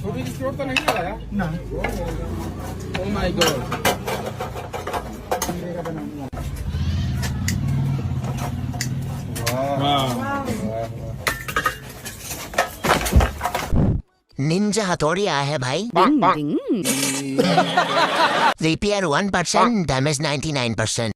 छोटी सी चोट तो नहीं लगाया ना। Oh my God. निंजा हथौड़ी आया है भाई। Repair 1%, damage 99%।